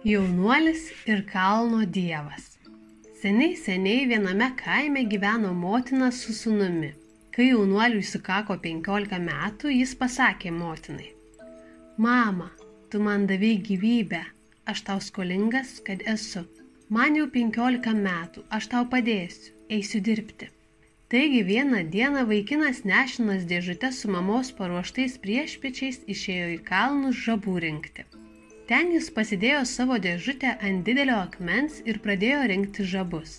Jaunuolis ir kalno dievas. Seniai viename kaime gyveno motina su sūnumi. Kai jaunuoliui sukako 15 metų, jis pasakė motinai: Mama, tu man davei gyvybę, aš tau skolingas, kad esu. Man jau 15 metų, aš tau padėsiu, eisiu dirbti. Taigi vieną dieną vaikinas nešinas dėžute su mamos paruoštais priešpiečiais išėjo į kalnus žabų rinkti. Ten jis pasidėjo savo dėžutę ant didelio akmens ir pradėjo rinkti žabus.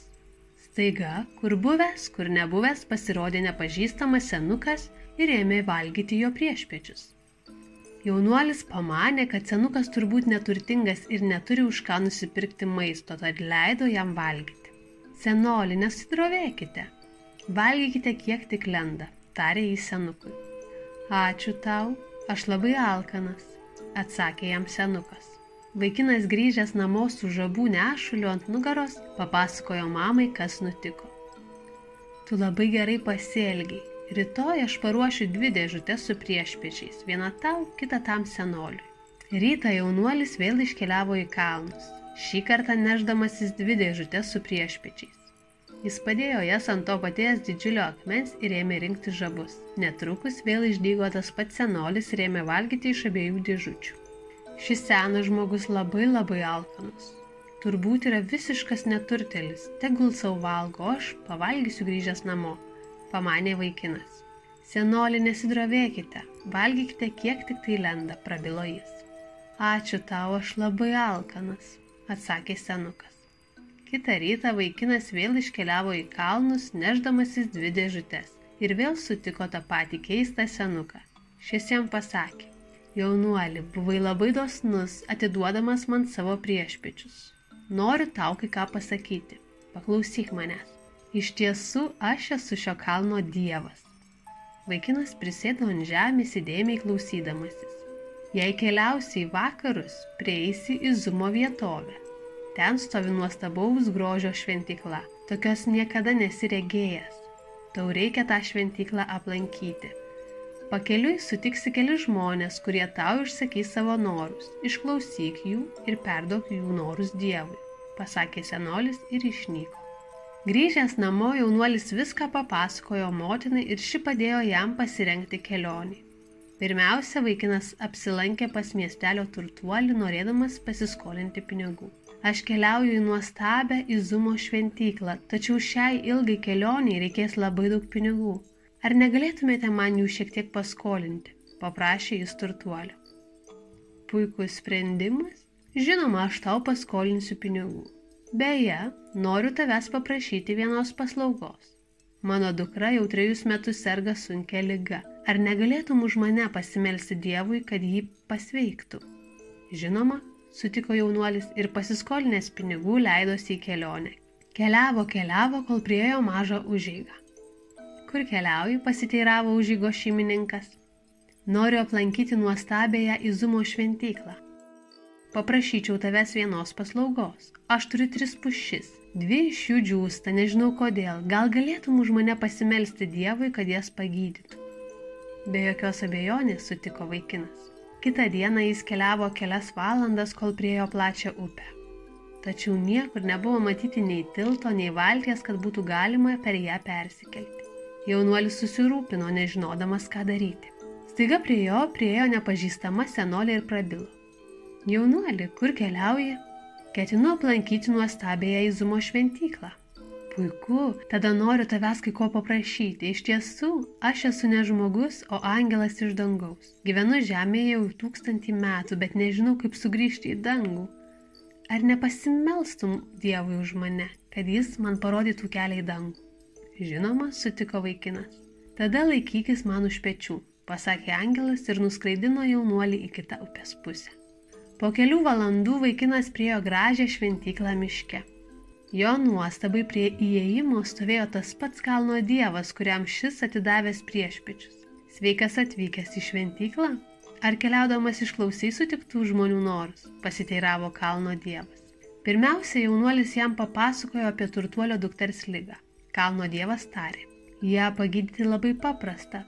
Staiga, kur buvęs, kur nebuvęs, pasirodė nepažįstamas senukas ir ėmė valgyti jo priešpiečius. Jaunuolis pamanė, kad senukas turbūt neturtingas ir neturi už ką nusipirkti maisto, tad leido jam valgyti. Senoli, nesidrovėkite, valgykite kiek tik lenda, tarė jis senukui. Ačiū tau, aš labai alkanas, atsakė jam senukas. Vaikinas grįžęs namo su žabų nešuliu ant nugaros, papasakojo mamai, kas nutiko. Tu labai gerai pasielgiai. Rytoj aš paruošiu 2 dėžutes su priešpiečiais, vieną tau, kitą tam senoliui. Rytą jaunuolis vėl iškeliavo į kalnus, šį kartą nešdamasis 2 dėžutes su priešpiečiais. Jis padėjo jas ant to paties didžiulio akmens ir ėmė rinkti žabus. Netrukus vėl išdygo tas pats senolis ir ėmė valgyti iš abiejų dėžučių. Šis senas žmogus labai alkanas. Turbūt yra visiškas neturtėlis, tegul savo valgo, aš pavalgysiu grįžęs namo, pamanė vaikinas. Senoli, nesidrovėkite, valgykite kiek tik tai lenda, prabilo jis. Ačiū tau, aš labai alkanas, atsakė senukas. Kitą rytą vaikinas vėl iškeliavo į kalnus, nešdamasis 2 dėžutes ir vėl sutiko tą patį keistą senuką. Šis jam pasakė: Jaunuoli, buvai labai dosnus, atiduodamas man savo priešpiečius. Noriu tau kai ką pasakyti, paklausyk manęs. Iš tiesų, aš esu šio kalno dievas. Vaikinas prisėdo ant žemės įdėmiai klausydamasis. Jei keliausi į vakarus, prieisi į Zumo vietovę. Ten stovi nuostabaus grožio šventykla, tokios niekada nesi regėjęs. Tau reikia tą šventyklą aplankyti. Pakeliui sutiksi keli žmonės, kurie tau išsakys savo norus. Išklausyk jų ir perduok jų norus Dievui, pasakė senolis ir išnyko. Grįžęs namo, jaunuolis viską papasakojo motinai ir ši padėjo jam pasirengti kelionį. Pirmiausia, vaikinas apsilankė pas miestelio turtuolį, norėdamas pasiskolinti pinigų. Aš keliauju į nuostabią Izumo šventyklą, tačiau šiai ilgai kelioniai reikės labai daug pinigų. Ar negalėtumėte man jų šiek tiek paskolinti, paprašė jis turtuolio. Puikus sprendimas, žinoma, aš tau paskolinsiu pinigų. Beje, noriu tavęs paprašyti vienos paslaugos. Mano dukra jau 3 metus serga sunkia liga. Ar negalėtum už mane pasimelsti Dievui, kad jį pasveiktų? Žinoma, sutiko jaunuolis ir pasiskolinęs pinigų leidosi į kelionę. Keliavo, kol priėjo mažą užeigą. Kur keliauji, pasiteiravo užeigos šeimininkas. Noriu aplankyti nuostabėją Izumo šventyklą. Paprašyčiau tavęs vienos paslaugos. Aš turiu 3 pušis. 2 iš jų džiūsta, nežinau kodėl. Gal galėtum už mane pasimelsti Dievui, kad jas pagydytų? Be jokios abejonės, sutiko vaikinas. Kitą dieną jis keliavo kelias valandas, kol priėjo plačią upę. Tačiau niekur nebuvo matyti nei tilto, nei valties, kad būtų galima per ją persikelti. Jaunuolis susirūpino, nežinodamas, ką daryti. Staiga prie jo priėjo nepažįstama senolė ir prabilo. Jaunuoli, kur keliauji? Ketinu aplankyti nuostabėją Izumo šventyklą. Puiku, tada noriu tavęs kai ko paprašyti. Iš tiesų, aš esu ne žmogus, o angelas iš dangaus. Gyvenu žemėje jau 1000 metų, bet nežinau, kaip sugrįžti į dangų. Ar nepasimelstum Dievui už mane, kad jis man parodytų kelią į dangų? Žinoma, sutiko vaikinas. Tada laikykis man už pečių, pasakė angelas ir nuskraidino jaunuolį į kitą upės pusę. Po kelių valandų vaikinas priėjo gražią šventyklą miške. Jo nuostabai prie įėjimo stovėjo tas pats kalno dievas, kuriam šis atidavęs priešpiečius. Sveikas atvykęs į šventyklą? Ar keliaudamas išklausai sutiktų žmonių norus? Pasiteiravo kalno dievas. Pirmiausia, jaunuolis jam papasakojo apie turtuolio dukters ligą. Kalno dievas tarė: ją pagydyti labai paprasta.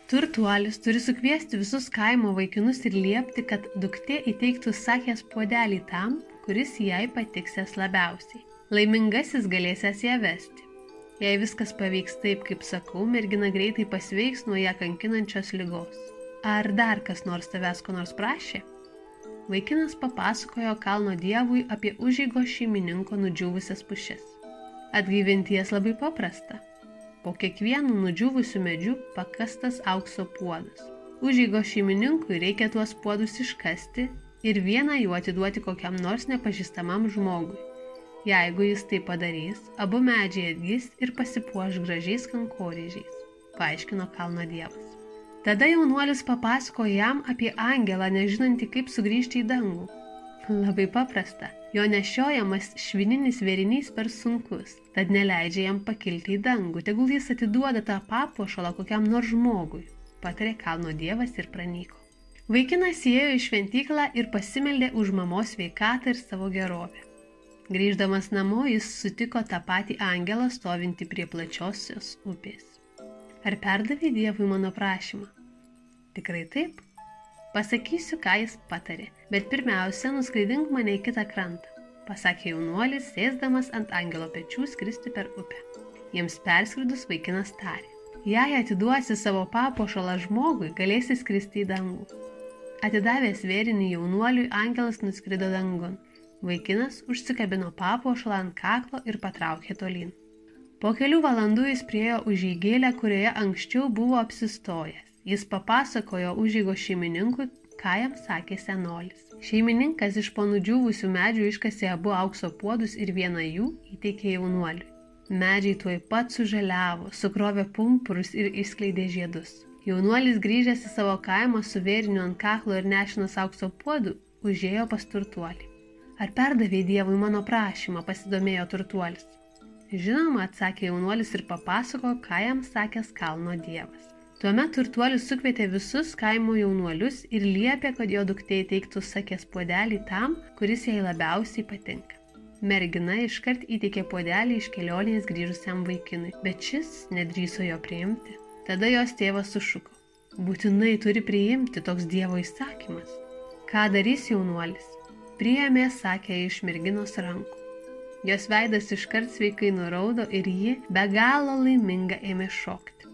Turtuolis turi sukviesti visus kaimo vaikinus ir liepti, kad duktė įteiktų sakės puodelį tam, kuris jai patiksės labiausiai. Laimingasis galėsės ją vesti. Jei viskas pavyks taip, kaip sakau, mergina greitai pasveiks nuo ją kankinančios ligos. Ar dar kas nors tavęs ko nors prašė? Vaikinas papasakojo kalno dievui apie užeigos šeimininko nudžiūvusias pušis. Atgaivinti jas labai paprasta. Po kiekvienu nudžiūvusiu medžiu pakastas aukso puodas. Užeigos šeimininkui reikia tuos puodus iškasti ir vieną jų atiduoti kokiam nors nepažįstamam žmogui. Jeigu jis tai padarys, abu medžiai atgis ir pasipuoš gražiais kankorėžiais, paaiškino kalno dievas. Tada jaunuolis papasako jam apie angelą, nežinantį kaip sugrįžti į dangų. Labai paprasta, jo nešiojamas švininis vėrinys per sunkus, tad neleidžia jam pakilti į dangų, tegul jis atiduoda tą papuošalą kokiam nors žmogui, patarė kalno dievas ir pranyko. Vaikinas įėjo į šventyklą ir pasimeldė už mamos sveikatą ir savo gerovę. Grįždamas namo, jis sutiko tą patį angelą stovintį prie plačiosios upės. Ar perdavė Dievui mano prašymą? Tikrai taip. Pasakysiu, ką jis patarė, bet pirmiausia, nuskraidink mane į kitą krantą, pasakė jaunuolis, sėsdamas ant angelo pečių skristi per upę. Jiems perskridus vaikinas tarė: jei atiduosi savo papuošalą žmogui, galėsi skristi į dangų. Atidavęs vėrinį jaunuoliui, angelas nuskrido dangun. Vaikinas užsikabino papuošalą ant kaklo ir patraukė tolyn. Po kelių valandų jis priėjo užeigėlę, kurioje anksčiau buvo apsistojęs. Jis papasakojo užeigos šeimininkui, ką jam sakė senolis. Šeimininkas iš po nudžiūvusių medžių iškasė abu aukso puodus ir vieną jų įteikė jaunuoliui. Medžiai tuoj pat sužaliavo, sukrovė pumpurus ir išskleidė žiedus. Jaunuolis grįžęs į savo kaimą su vėriniu ant kaklo ir nešinas aukso puodų, užėjo pas turtuolį. Ar perdavė Dievui mano prašymą, pasidomėjo turtuolis. Žinoma, atsakė jaunuolis ir papasako, ką jam sakęs kalno dievas. Tuomet turtuolis sukvietė visus kaimo jaunuolius ir liepė, kad jo duktė įteiktų sakės puodelį tam, kuris jai labiausiai patinka. Mergina iškart įteikė puodelį iš kelionės grįžusiam vaikinui, bet šis nedrįso jo priimti. Tada jos tėvas sušuko: būtinai turi priimti, toks Dievo įsakymas. Ką darys jaunuolis? Priėmė, sakė, iš merginos rankų. Jos veidas iškart sveikai nuraudo ir ji be galo laiminga ėmė šokti.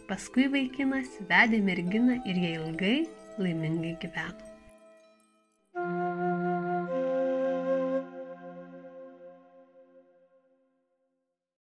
Paskui vaikinas vedė merginą ir jie ilgai laimingai gyveno.